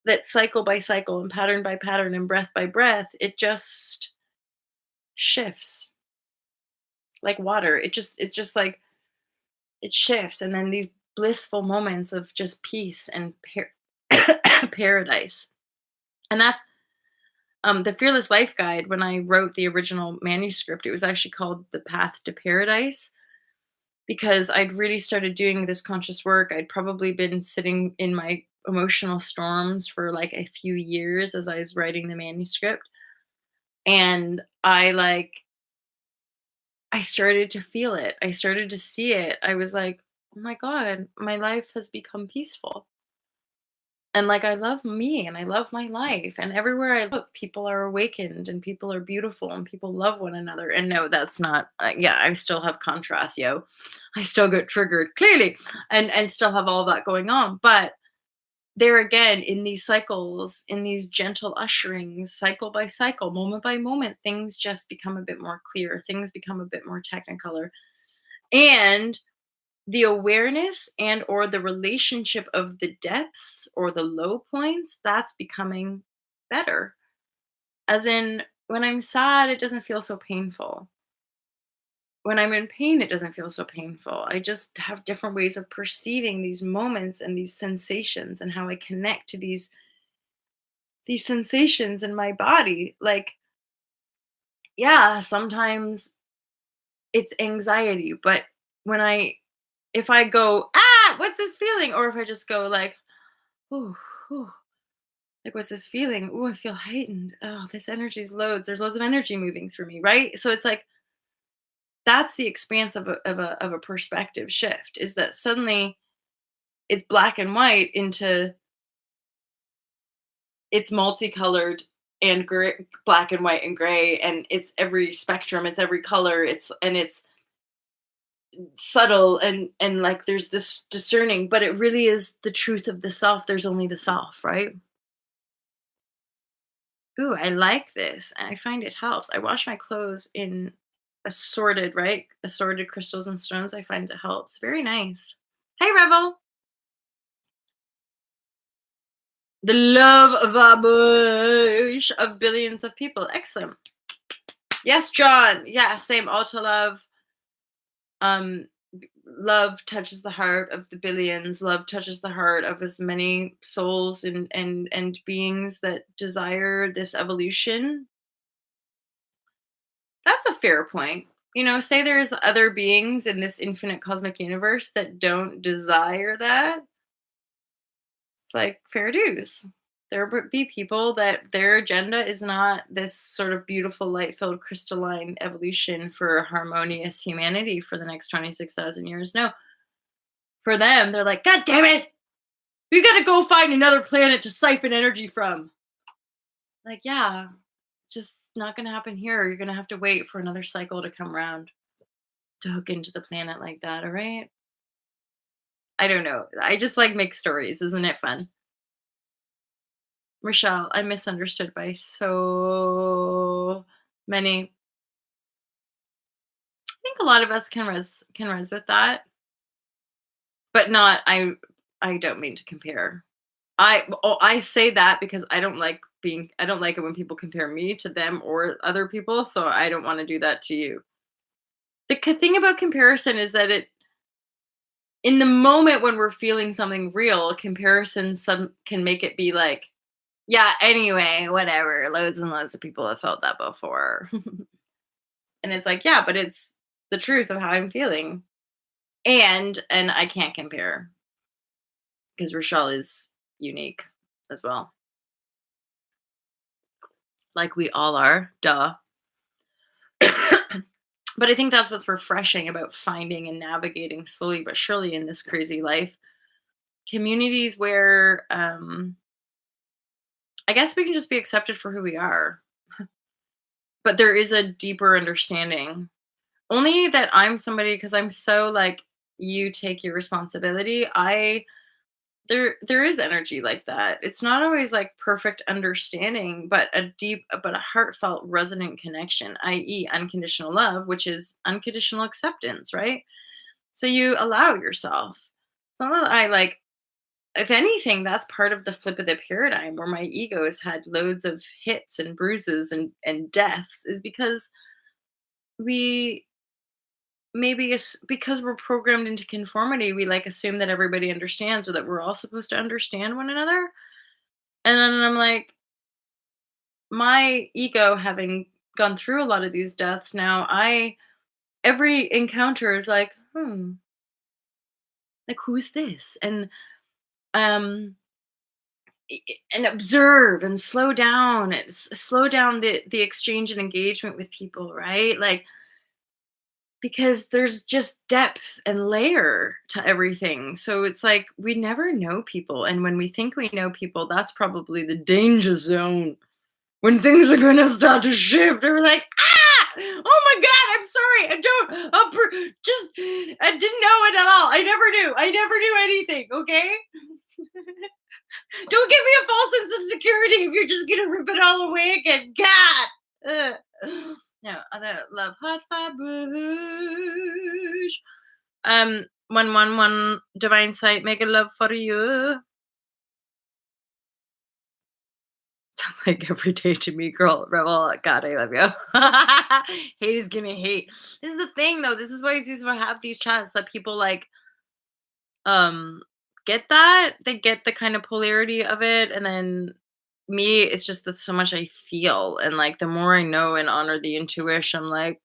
that cycle by cycle and pattern by pattern and breath by breath, it just shifts like water. It's just like it shifts. And then these blissful moments of just peace and paradise. And that's the Fearless Life Guide. When I wrote the original manuscript, it was actually called The Path to Paradise, because I'd really started doing this conscious work. I'd probably been sitting in my emotional storms for like a few years as I was writing the manuscript. And I started to feel it. I started to see it. I was like, "Oh my God, my life has become peaceful." And like, I love me and I love my life. And everywhere I look, people are awakened and people are beautiful and people love one another. And no, that's not, yeah, I still have contrast, yo. I still get triggered clearly, and still have all that going on. But there again, in these cycles, in these gentle usherings, cycle by cycle, moment by moment, things just become a bit more clear. Things become a bit more technicolor. And the awareness and or the relationship of the depths or the low points, that's becoming better. As in, when I'm sad, it doesn't feel so painful. When I'm in pain, it doesn't feel so painful. I just have different ways of perceiving these moments and these sensations and how I connect to these sensations in my body. Like, yeah, sometimes it's anxiety, but when I if I go, "Ah, what's this feeling?" Or if I just go like, "Ooh, ooh, like what's this feeling? Ooh, I feel heightened. Oh, this energy's loads. There's loads of energy moving through me," right? So it's like that's the expanse of a perspective shift, is that suddenly it's black and white into it's multicolored and gray, black and white and gray, and it's every spectrum, it's every color, it's subtle, and like there's this discerning, but it really is the truth of the self. There's only the self, right? Ooh, I like this. I find it helps. I wash my clothes in assorted, right? Assorted crystals and stones. I find it helps. Very nice. Hey, Revel. The love vibrashe of billions of people. Excellent. Yes, John. Yeah, same. Auto love. Um, love touches the heart of the billions. Love touches the heart of as many souls and beings that desire this evolution. That's a fair point. Say there's other beings in this infinite cosmic universe that don't desire that. It's like fair dues. There would be people that their agenda is not this sort of beautiful, light filled, crystalline evolution for harmonious humanity for the next 26,000 years. No, for them, they're like, God damn it, we gotta go find another planet to siphon energy from. Like, yeah, just not gonna happen here. You're gonna have to wait for another cycle to come around to hook into the planet like that, all right? I don't know. I just like mixed stories. Isn't it fun? Rochelle, I'm misunderstood by so many. I think a lot of us can res with that, but not I don't mean to compare. I say that because I don't like it when people compare me to them or other people, so I don't want to do that to you. The thing about comparison is that it in the moment when we're feeling something real, comparison some can make it be like, yeah, anyway, whatever. Loads and loads of people have felt that before. And it's like, yeah, but it's the truth of how I'm feeling. And I can't compare because Rochelle is unique as well. Like we all are. Duh. But I think that's what's refreshing about finding and navigating slowly but surely in this crazy life. Communities where I guess we can just be accepted for who we are. But there is a deeper understanding. Only that I'm somebody because I'm so like you take your responsibility. There is energy like that. It's not always like perfect understanding, but a deep but a heartfelt resonant connection, i.e. unconditional love, which is unconditional acceptance, right? So you allow yourself. It's not that I like if anything, that's part of the flip of the paradigm where my ego has had loads of hits and bruises and deaths is because we because we're programmed into conformity, we like assume that everybody understands or that we're all supposed to understand one another. And then I'm like, my ego having gone through a lot of these deaths now, I every encounter is like, like who is this? Um and observe and slow down and slow down the exchange and engagement with people, right? Like because there's just depth and layer to everything. So it's like we never know people. And when we think we know people, that's probably the danger zone when things are going to start to shift. And we're like, ah, oh my God, I'm sorry. I don't, just, I didn't know it at all. I never knew. I never knew anything. Okay. Don't give me a false sense of security if you're just going to rip it all away again. God. No, other love hot vibration. 111 divine sight, make a love for you. like every day to me, girl, rebel. God, I love you. Hate is gonna hate. This is the thing, though. This is why it's useful to have these chats that people like um get that. They get the kind of polarity of it, and then me, it's just that so much I feel, and like the more I know and honor the intuition, I'm like,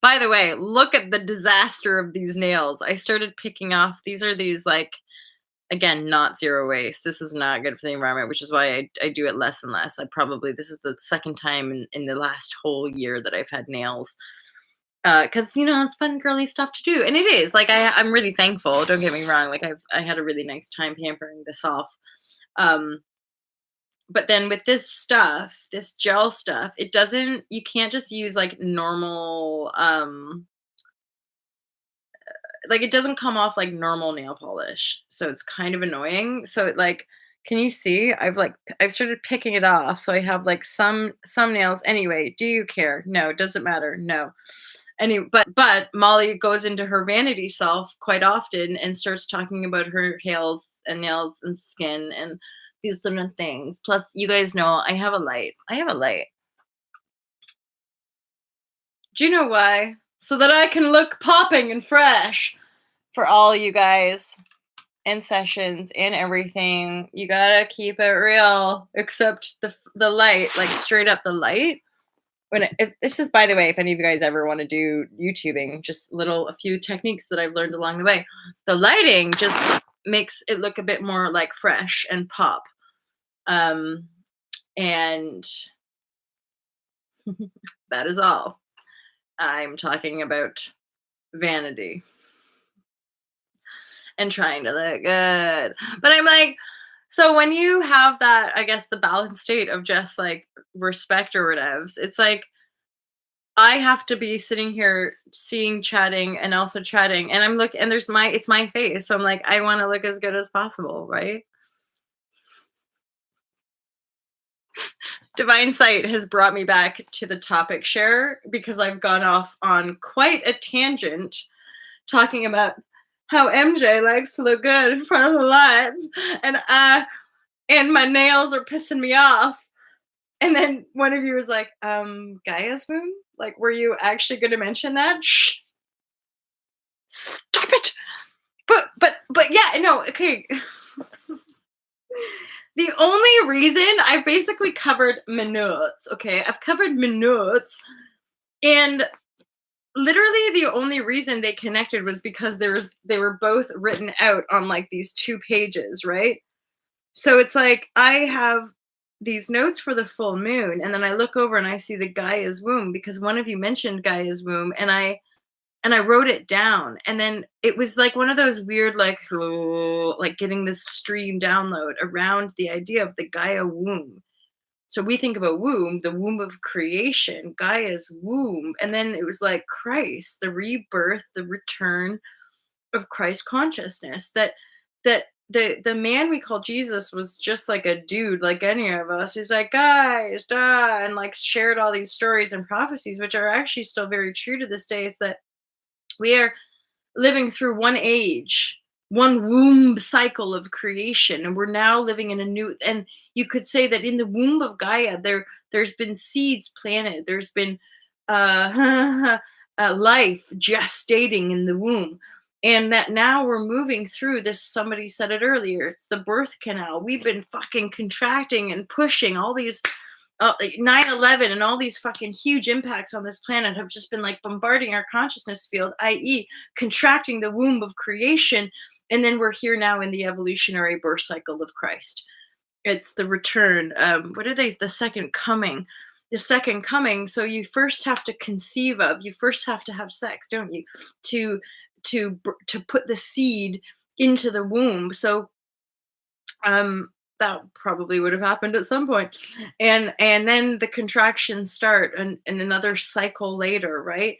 by the way, look at the disaster of these nails. I started picking off. These are these like, again, not zero waste. This is not good for the environment, which is why I do it less and less. I probably, this is the second time in the last whole year that I've had nails. Cause you know, it's fun girly stuff to do. And it is like, I'm really thankful. Don't get me wrong. Like I had a really nice time pampering this off. Um, but then with this stuff, this gel stuff, it doesn't, you can't just use like normal, like it doesn't come off like normal nail polish. So it's kind of annoying. So it like, can you see? I've started picking it off. So I have like some nails. Anyway, do you care? No, does it matter? No. But Molly goes into her vanity self quite often and starts talking about her nails and skin and these different things. Plus, you guys know I have a light. I have a light. Do you know why? So that I can look popping and fresh for all you guys and sessions and everything. You gotta keep it real, except the light, like straight up the light. If this is, by the way, if any of you guys ever want to do YouTubing, just a few techniques that I've learned along the way. The lighting just makes it look a bit more like fresh and pop. And that is all. I'm talking about vanity and trying to look good. But I'm like, so when you have that, I guess the balanced state of just like respect or whatevs, it's like I have to be sitting here seeing, chatting, and also chatting, and I'm looking, and it's my face, so I'm like, I want to look as good as possible, right? Divine Sight has brought me back to the topic share because I've gone off on quite a tangent talking about how MJ likes to look good in front of the lights, and my nails are pissing me off. And then one of you was like, Gaia's womb? Like, were you actually going to mention that? Shh, stop it. But yeah, no, okay. The only reason I've basically covered minutes, okay? I've covered minutes, and literally the only reason they connected was because they were both written out on like these 2 pages, right? So it's like I have these notes for the full moon, and then I look over and I see the Gaia's womb because one of you mentioned Gaia's womb, and I wrote it down, and then it was like one of those weird like getting this stream download around the idea of the Gaia womb. So we think about womb, the womb of creation, Gaia's womb, and then it was like Christ, the rebirth, the return of Christ consciousness. That the man we call Jesus was just like a dude, like any of us. He's like, guys, da, and like shared all these stories and prophecies, which are actually still very true to this day. Is that we are living through one age, one womb cycle of creation, and we're now living in a new. And you could say that in the womb of Gaia, there's been seeds planted. There's been life gestating in the womb, and that now we're moving through this. Somebody said it earlier. It's the birth canal. We've been fucking contracting and pushing all these 9/11 and all these fucking huge impacts on this planet have just been like bombarding our consciousness field, i.e., contracting the womb of creation. And then we're here now in the evolutionary birth cycle of Christ. It's the return. What are they? The second coming. The second coming. So you first have to conceive of. You first have to have sex, don't you? To to put the seed into the womb. So that probably would have happened at some point, and then the contractions start, and another cycle later, right?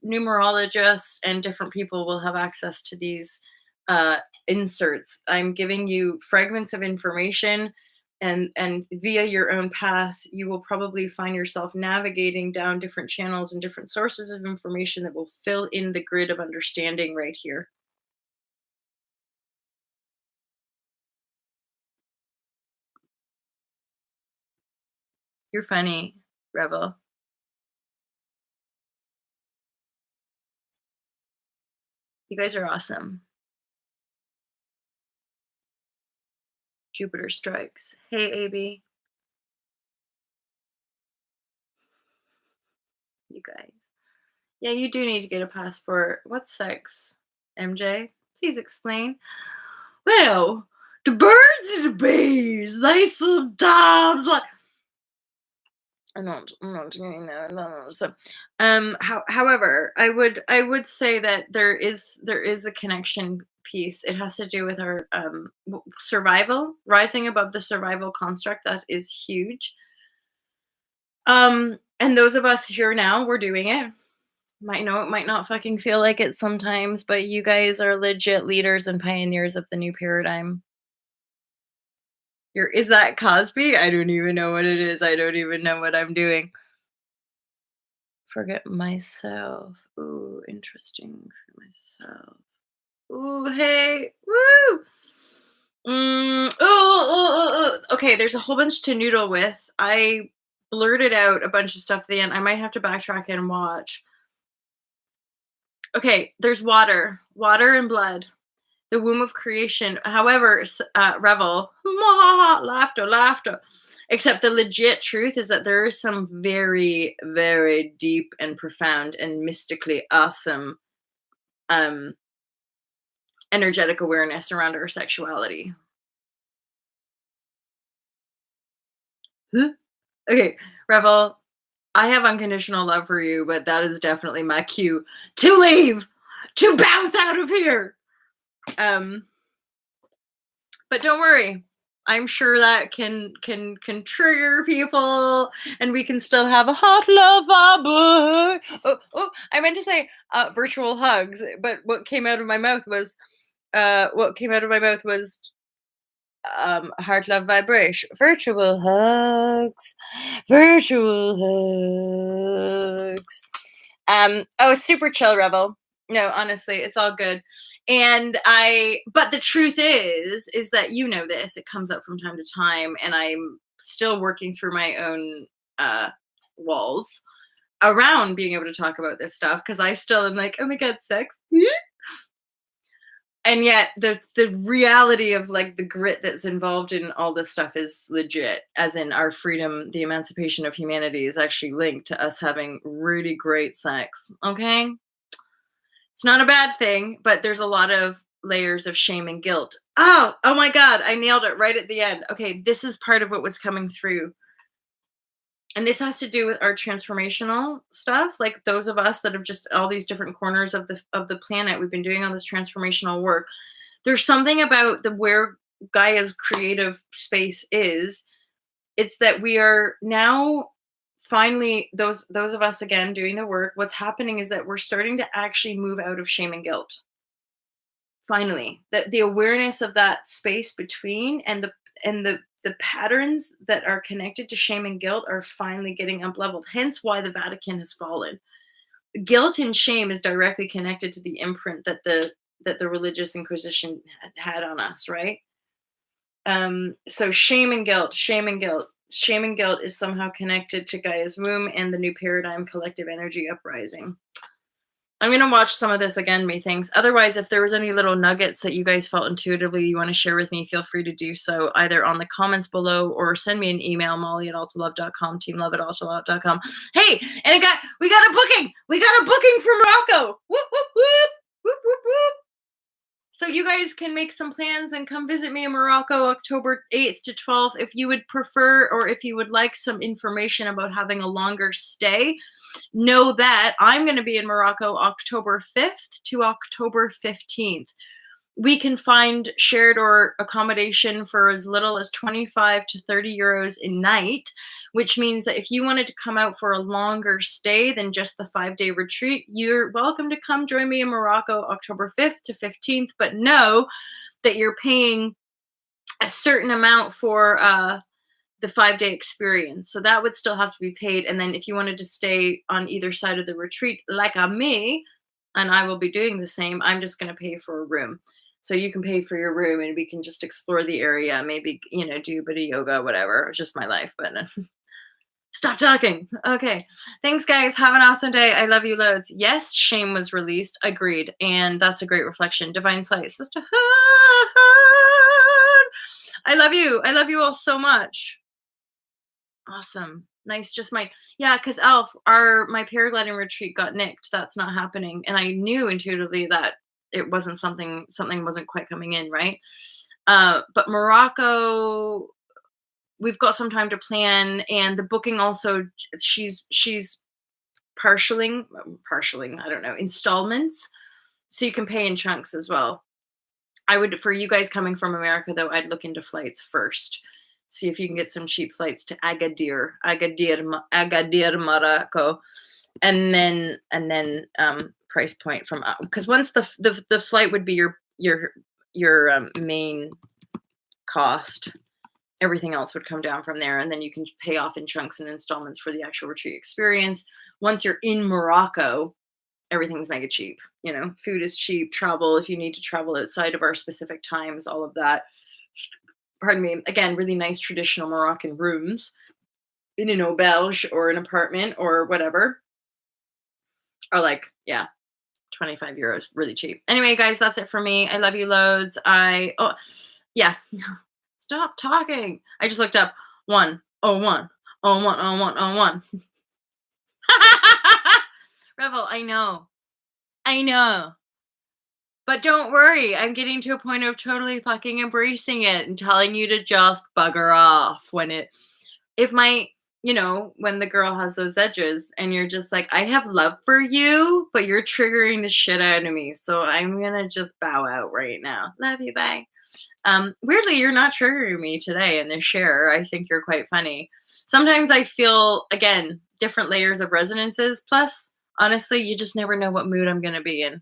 Numerologists and different people will have access to these uh inserts. I'm giving you fragments of information, and via your own path you will probably find yourself navigating down different channels and different sources of information that will fill in the grid of understanding right here. You're funny, Rebel. You guys are awesome. Jupiter strikes. Hey, AB, you guys. Yeah, you do need to get a passport. What's sex? MJ? Please explain. Well, the birds and the bees, they sometimes like. I'm not doing that. No. So, however, I would say that there is a connection piece. It has to do with our survival, rising above the survival construct. That is huge. And those of us here now, we're doing it. Might know it might not fucking feel like it sometimes, but you guys are legit leaders and pioneers of the new paradigm. Is that Cosby? I don't even know what it is. I don't even know what I'm doing. Forget myself. Ooh, interesting for myself. Ooh, hey, woo! Okay, there's a whole bunch to noodle with. I blurted out a bunch of stuff at the end. I might have to backtrack and watch. Okay, there's water and blood, the womb of creation. However, revel, laughter. Except the legit truth is that there is some very, very deep and profound and mystically awesome um, energetic awareness around our sexuality. Huh? Okay, Revel, I have unconditional love for you, but that is definitely my cue to leave, to bounce out of here. Um, but don't worry. I'm sure that can trigger people, and we can still have a hot love vibe. I meant to say virtual hugs, but what came out of my mouth was heart love vibrashe, virtual hugs. Oh, super chill, Rebel. No, honestly, it's all good. But the truth is that you know this. It comes up from time to time, and I'm still working through my own uh, walls around being able to talk about this stuff because I still am like, oh my god, sex. And yet the reality of like the grit that's involved in all this stuff is legit, as in our freedom, the emancipation of humanity is actually linked to us having really great sex. Okay, it's not a bad thing, but there's a lot of layers of shame and guilt. Oh my god, I nailed it right at the end. Okay, this is part of what was coming through, and this has to do with our transformational stuff, like those of us that have just all these different corners of the planet. We've been doing all this transformational work. There's something about the where Gaia's creative space is. It's that we are now finally, those of us again doing the work. What's happening is that we're starting to actually move out of shame and guilt. Finally, the awareness of that space between and the patterns that are connected to shame and guilt are finally getting up leveled. Hence why the Vatican has fallen. Guilt and shame is directly connected to the imprint that the religious inquisition had on us, right? So shame and guilt is somehow connected to Gaia's womb and the new paradigm collective energy uprising. I'm gonna watch some of this again, methinks. Otherwise, if there was any little nuggets that you guys felt intuitively you want to share with me, feel free to do so either on the comments below or send me an email, molly@altalove.com, teamlove@altalove.com. Hey, and we got a booking! We got a booking from Morocco! Whoop, whoop, whoop! Whoop, whoop, whoop! So you guys can make some plans and come visit me in Morocco October 8th to 12th if you would prefer, or if you would like some information about having a longer stay. Know that I'm going to be in Morocco October 5th to October 15th. We can find shared or accommodation for as little as 25 to 30 euros a night, which means that if you wanted to come out for a longer stay than just the 5-day retreat, you're welcome to come join me in Morocco October 5th to 15th. But know that you're paying a certain amount for the 5-day experience. So that would still have to be paid. And then if you wanted to stay on either side of the retreat, like I'm me, and I will be doing the same, I'm just going to pay for a room. So you can pay for your room and we can just explore the area, maybe, do a bit of yoga, whatever. It's just my life. But Stop talking. Okay. Thanks, guys. Have an awesome day. I love you loads. Yes, shame was released. Agreed. And that's a great reflection. Divine Sight, sisterhood. I love you. I love you all so much. Awesome. Nice. Just my yeah, because Alf, my paragliding retreat got nicked. That's not happening. And I knew intuitively that it wasn't something wasn't quite coming in, right? But Morocco, we've got some time to plan, and the booking also, she's partialing, I don't know, installments. So you can pay in chunks as well. I would, for you guys coming from America though, I'd look into flights first. See if you can get some cheap flights to Agadir, Morocco, and then price point from, because once the flight would be your main cost, everything else would come down from there, and then you can pay off in chunks and installments for the actual retreat experience. Once you're in Morocco, everything's mega cheap. Food is cheap, travel, if you need to travel outside of our specific times, all of that. Pardon me. Again, really nice traditional Moroccan rooms in an auberge or an apartment or whatever are like, yeah, 25 euros, really cheap. Anyway, guys, that's it for me. I love you loads. Yeah. Stop talking. I just looked up 101, 01, 01. Revel, I know. But don't worry, I'm getting to a point of totally fucking embracing it and telling you to just bugger off when the girl has those edges and you're just like, I have love for you, but you're triggering the shit out of me. So I'm gonna just bow out right now. Love you, bye. Weirdly, you're not triggering me today in this share. I think you're quite funny. Sometimes I feel, again, different layers of resonances. Plus, honestly, you just never know what mood I'm gonna be in.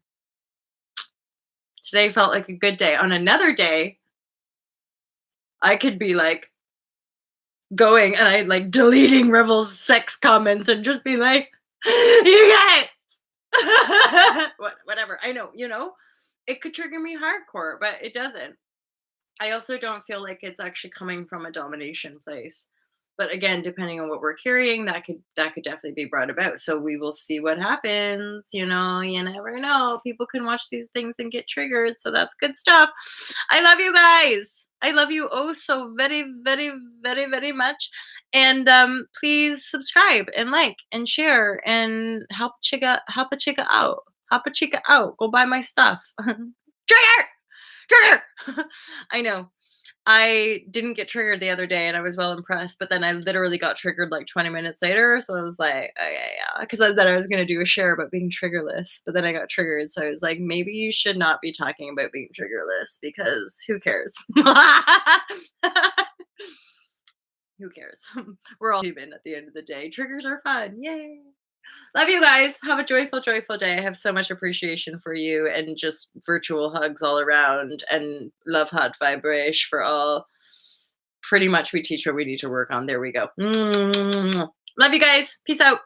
Today felt like a good day. On another day, I could be like going and I like deleting Revel's sex comments and just be like, you guys, whatever. I know, it could trigger me hardcore, but it doesn't. I also don't feel like it's actually coming from a domination place. But again, depending on what we're carrying, that could definitely be brought about. So we will see what happens. You never know. People can watch these things and get triggered. So that's good stuff. I love you guys. I love you oh so very, very, very, very much. And please subscribe and like and share and help a chica out. Help a chica out. Go buy my stuff. Trigger. I know. I didn't get triggered the other day and I was well impressed, but then I literally got triggered like 20 minutes later. So I was like, okay, yeah, because I thought I was going to do a share about being triggerless, but then I got triggered. So I was like, maybe you should not be talking about being triggerless because who cares? Who cares? We're all human at the end of the day. Triggers are fun. Yay. Love you guys. Have a joyful, joyful day. I have so much appreciation for you and just virtual hugs all around and love, hot vibrashe for all. Pretty much we teach what we need to work on. There we go. Love you guys. Peace out.